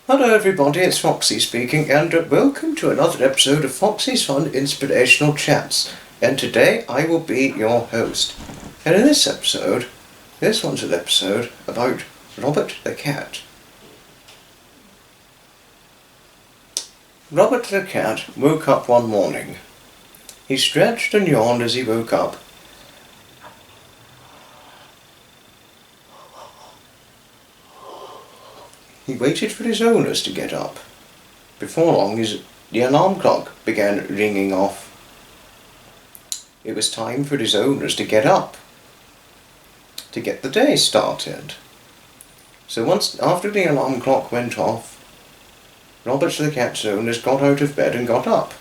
Hello everybody, it's Foxy speaking, and welcome to another episode of Foxy's Fun Inspirational Chats. And today I will be your host. And in this episode, this one's an episode about Robert the cat. Robert the cat woke up one morning. He stretched and yawned as he woke up. He waited for his owners to get up. Before long, the alarm clock began ringing off. It was time for his owners to get up, to get the day started. So after the alarm clock went off, Robert the cat's owners got out of bed and got up.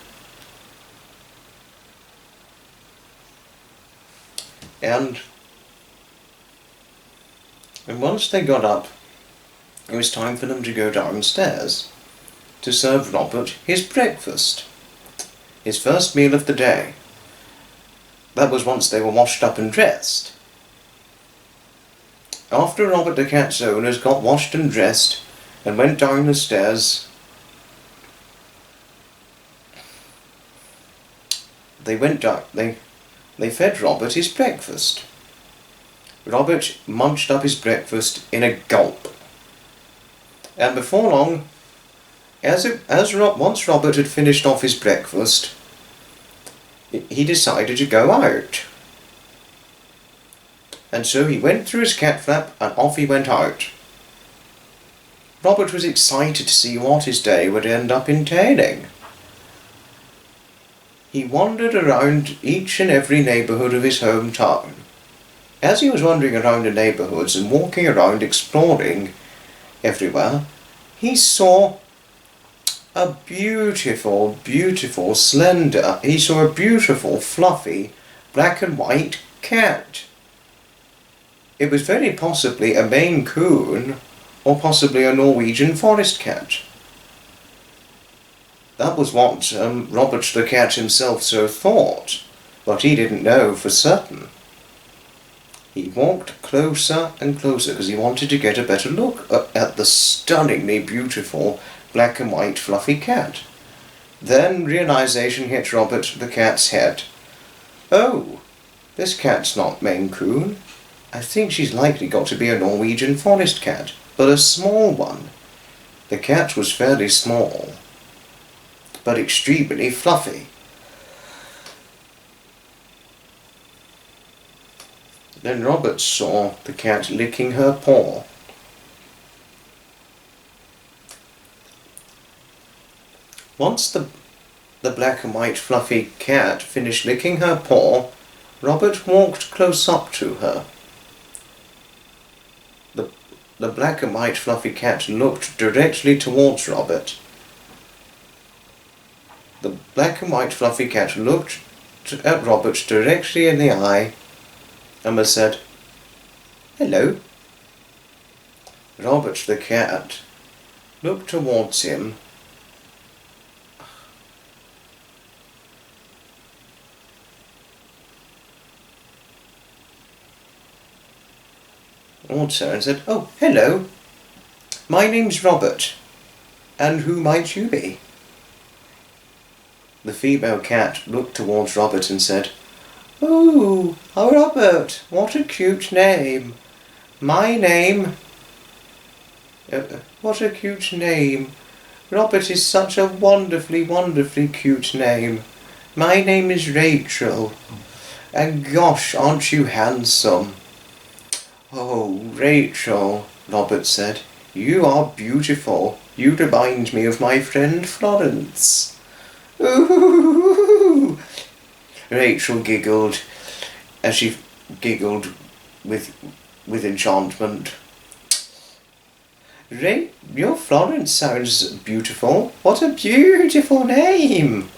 And once they got up, it was time for them to go downstairs to serve Robert his breakfast, his first meal of the day. That was once they were washed up and dressed. After Robert the cat's owners got washed and dressed and went down the stairs, they fed Robert his breakfast. Robert munched up his breakfast in a gulp. And before long, once Robert had finished off his breakfast, he decided to go out. And so he went through his cat flap and off he went out. Robert was excited to see what his day would end up entailing. He wandered around each and every neighbourhood of his hometown. As he was wandering around the neighbourhoods and walking around exploring everywhere, he saw a beautiful, fluffy, black and white cat. It was very possibly a Maine Coon, or possibly a Norwegian forest cat. That was what Robert the cat himself so thought, but he didn't know for certain. He walked closer and closer because he wanted to get a better look at the stunningly beautiful black and white fluffy cat. Then realization hit Robert the cat's head. Oh, this cat's not Maine Coon. I think she's likely got to be a Norwegian forest cat, but a small one. The cat was fairly small, but extremely fluffy. Then Robert saw the cat licking her paw. Once the black and white fluffy cat finished licking her paw, Robert walked close up to her. The black and white fluffy cat looked directly towards Robert. The black and white fluffy cat looked at Robert directly in the eye and said, "Hello." Robert the cat looked towards him also and said, "Oh, hello. My name's Robert. And who might you be?" The female cat looked towards Robert and said, "Oh, Robert, what a cute name. My name..." What a cute name. Robert is such a wonderfully cute name. My name is Rachel. And gosh, aren't you handsome?" "Oh, Rachel," Robert said, "you are beautiful. You remind me of my friend Florence." Ooh! Rachel giggled as she giggled with enchantment. "Your Florence sounds beautiful. What a beautiful name."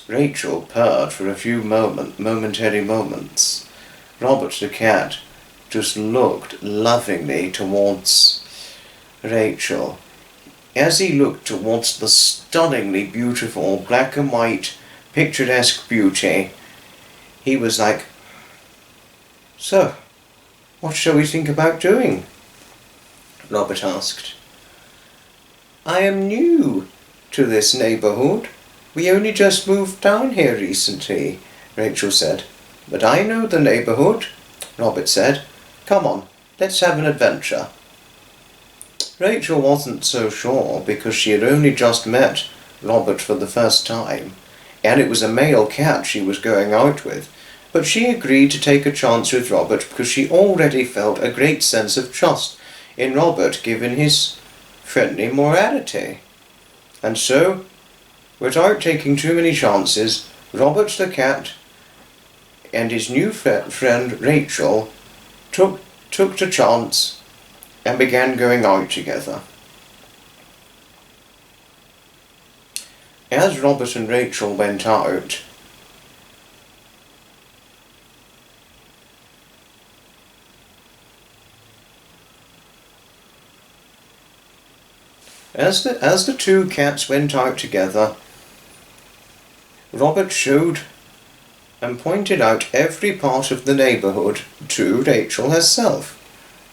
Rachel purred for a few momentary moments. Robert the cat just looked lovingly towards Rachel. As he looked towards the stunningly beautiful black and white picturesque beauty, he was like, "So, What shall we think about doing? Robert asked. I am new to this neighbourhood. We only just moved down here recently, Rachel said. But I know the neighbourhood, Robert said. Come on, let's have an adventure. Rachel wasn't so sure because she had only just met Robert for the first time, and it was a male cat she was going out with, but she agreed to take a chance with Robert because she already felt a great sense of trust in Robert given his friendly morality. And so, without taking too many chances, Robert the cat and his new friend Rachel took the chance and began going out together. As Robert and Rachel went out, as the two cats went out together, Robert showed and pointed out every part of the neighbourhood to Rachel herself.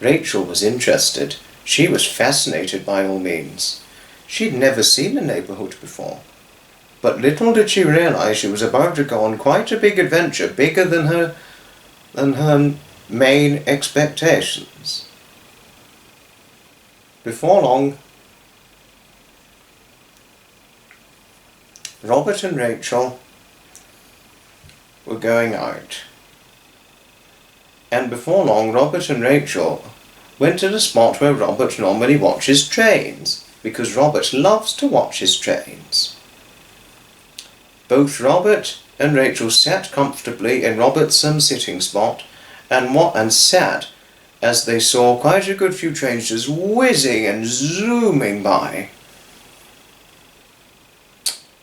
Rachel was interested. She was fascinated by all means. She'd never seen the neighbourhood before. But little did she realise she was about to go on quite a big adventure, bigger than her main expectations. Before long, Robert and Rachel were going out. And before long, Robert and Rachel went to the spot where Robert normally watches trains, because Robert loves to watch his trains. Both Robert and Rachel sat comfortably in Robert's sitting spot and sat as they saw quite a good few trains just whizzing and zooming by.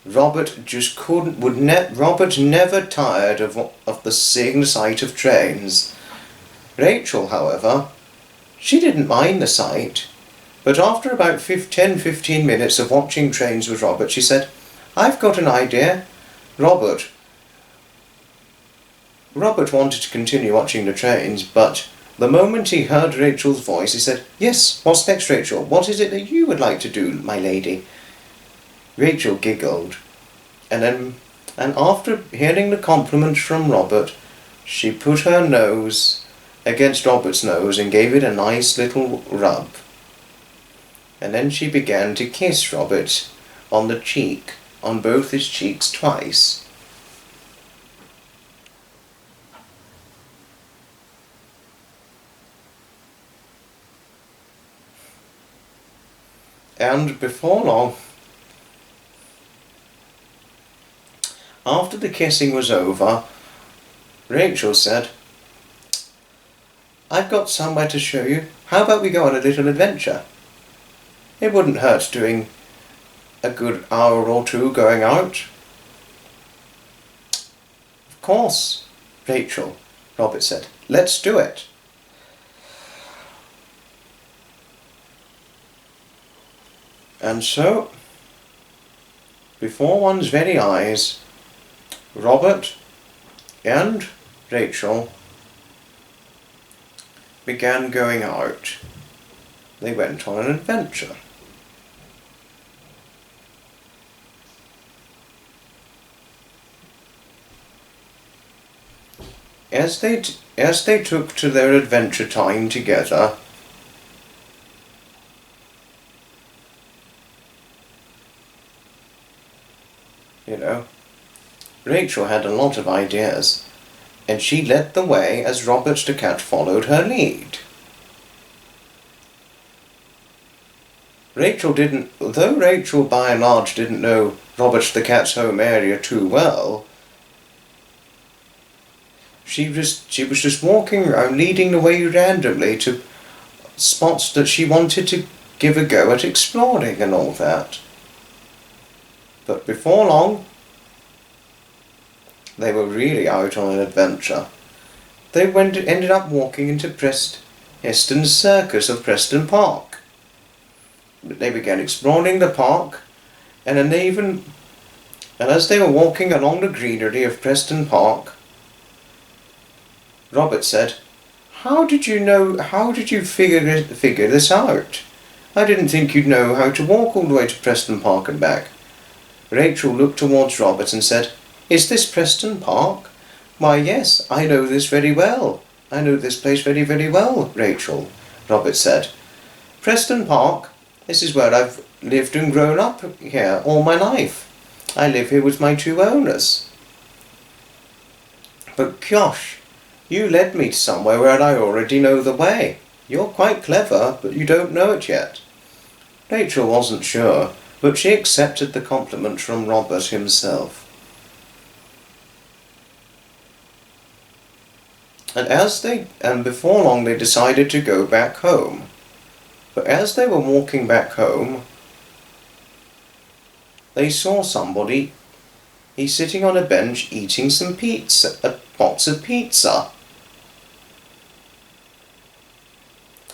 Robert never tired of seeing the sight of trains. Rachel, however, she didn't mind the sight, but after about 10-15 minutes of watching trains with Robert, she said, I've got an idea. Robert wanted to continue watching the trains, but the moment he heard Rachel's voice, he said, Yes, what's next, Rachel? What is it that you would like to do, my lady? Rachel giggled, and after hearing the compliment from Robert, she put her nose against Robert's nose and gave it a nice little rub. And then she began to kiss Robert on the cheek, on both his cheeks twice. And before long, after the kissing was over, Rachel said, I've got somewhere to show you. How about we go on a little adventure? It wouldn't hurt doing a good hour or two going out. Of course, Rachel, Robert said. Let's do it. And so, before one's very eyes, Robert and Rachel began going out. They went on an adventure. As they took to their adventure time together, Rachel had a lot of ideas, and she led the way as Robert the cat followed her lead. Though Rachel by and large didn't know Robert the cat's home area too well, she was just walking around leading the way randomly to spots that she wanted to give a go at exploring and all that. But before long, they were really out on an adventure. They ended up walking into Heston's Circus of Preston Park. They began exploring the park, and as they were walking along the greenery of Preston Park, Robert said, how did you figure this out? I didn't think you'd know how to walk all the way to Preston Park and back. Rachel looked towards Robert and said, "Is this Preston Park?" "Why, yes, I know this very well. I know this place very, very well, Rachel," Robert said. "Preston Park, this is where I've lived and grown up here all my life. I live here with my 2 owners. But gosh, you led me to somewhere where I already know the way. You're quite clever, but you don't know it yet." Rachel wasn't sure, but she accepted the compliment from Robert himself. And before long they decided to go back home. But as they were walking back home, they saw somebody. He's sitting on a bench eating some pizza, a box of pizza.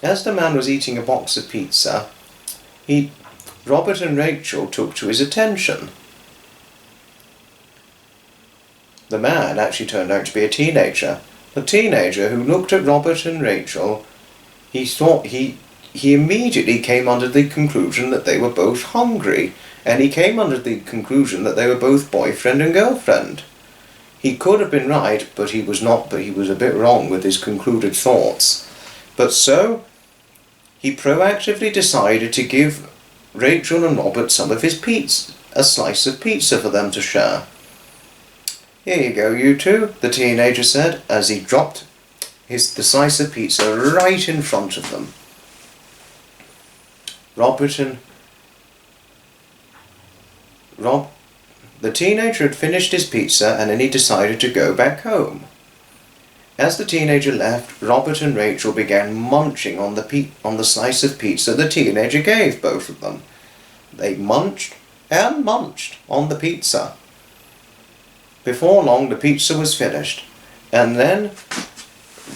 As the man was eating a box of pizza, Robert and Rachel took to his attention. The man actually turned out to be a teenager. The teenager who looked at Robert and Rachel, he immediately came under the conclusion that they were both hungry, and he came under the conclusion that they were both boyfriend and girlfriend. He could have been right, but he was not, but he was a bit wrong with his concluded thoughts. But so, he proactively decided to give Rachel and Robert some of his pizza, a slice of pizza for them to share. "Here you go, you two," the teenager said, as he dropped the slice of pizza right in front of them. The teenager had finished his pizza and then he decided to go back home. As the teenager left, Robert and Rachel began munching on the slice of pizza the teenager gave both of them. They munched and munched on the pizza. Before long the pizza was finished, and then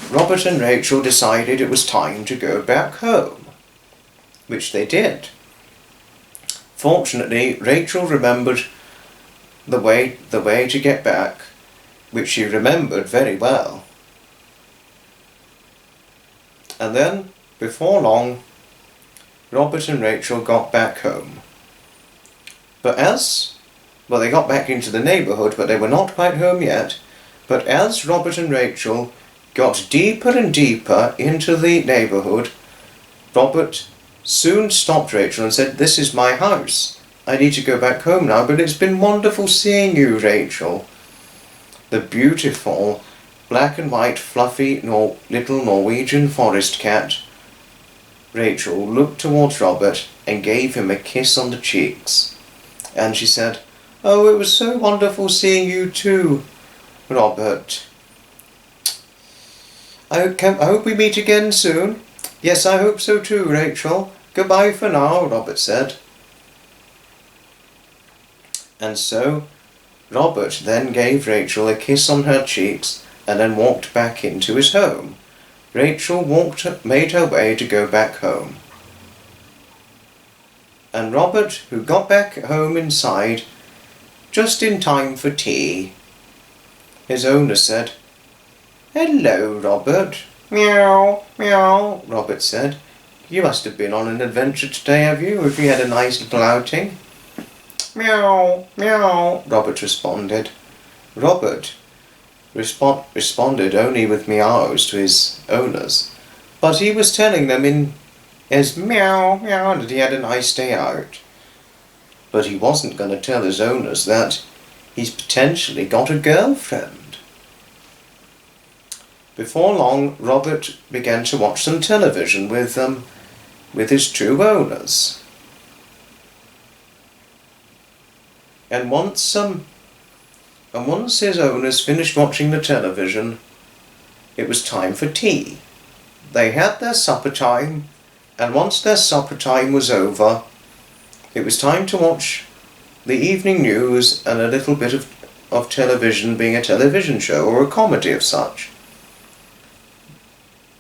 Robert and Rachel decided it was time to go back home, which they did. Fortunately, Rachel remembered the way to get back, which she remembered very well. And then, before long, Robert and Rachel got back home. But they got back into the neighbourhood, but they were not quite home yet. But as Robert and Rachel got deeper and deeper into the neighbourhood, Robert soon stopped Rachel and said, "This is my house. I need to go back home now, but it's been wonderful seeing you, Rachel." The beautiful black and white fluffy little Norwegian forest cat, Rachel, looked towards Robert and gave him a kiss on the cheeks. And she said, "Oh, it was so wonderful seeing you too, Robert. I hope we meet again soon." "Yes, I hope so too, Rachel. Goodbye for now," Robert said. And so Robert then gave Rachel a kiss on her cheeks and then walked back into his home. Rachel made her way to go back home. And Robert, who got back home inside just in time for tea, his owner said, "Hello, Robert." "Meow, meow," Robert said. "You must have been on an adventure today, have you? Have you had a nice little outing?" "Meow, meow," Robert responded. Robert responded only with meows to his owners, but he was telling them in his meow, meow that he had a nice day out. But he wasn't going to tell his owners that he's potentially got a girlfriend. Before long, Robert began to watch some television with his 2 owners. And once his owners finished watching the television, it was time for tea. They had their supper time, and once their supper time was over, it was time to watch the evening news and a little bit of television, being a television show or a comedy of such.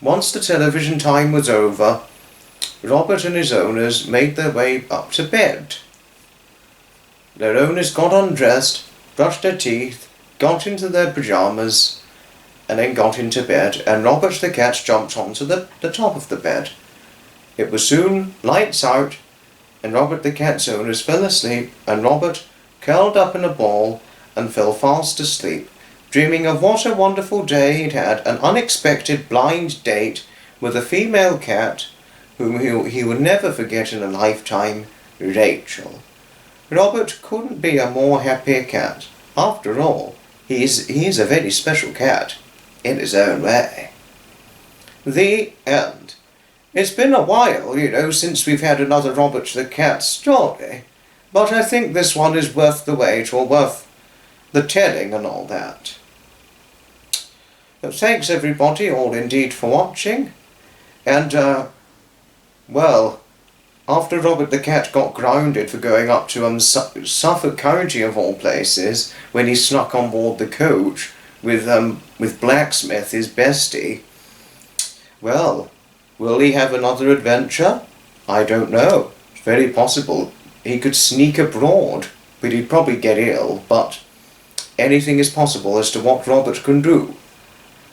Once the television time was over, Robert and his owners made their way up to bed. Their owners got undressed, brushed their teeth, got into their pyjamas, and then got into bed, and Robert the cat jumped onto the top of the bed. It was soon lights out, and Robert the cat's owners fell asleep, and Robert curled up in a ball and fell fast asleep, dreaming of what a wonderful day he'd had, an unexpected blind date with a female cat whom he would never forget in a lifetime, Rachel. Robert couldn't be a more happier cat. After all, he is a very special cat in his own way. The end. It's been a while, since we've had another Robert the Cat story, but I think this one is worth the wait, or worth the telling and all that. So thanks everybody all indeed for watching, and well, after Robert the Cat got grounded for going up to Suffolk County of all places, when he snuck on board the coach with Blacksmith, his bestie, well, will he have another adventure? I don't know. It's very possible. He could sneak abroad, but he'd probably get ill, but anything is possible as to what Robert can do.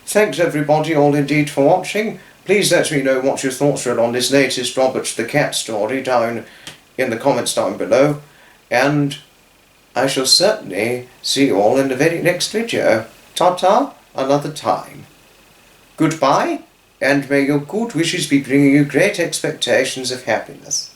Thanks everybody all indeed for watching. Please let me know what your thoughts are on this latest Robert the Cat story down in the comments down below, and I shall certainly see you all in the very next video. Ta-ta, another time. Goodbye, and may your good wishes be bringing you great expectations of happiness.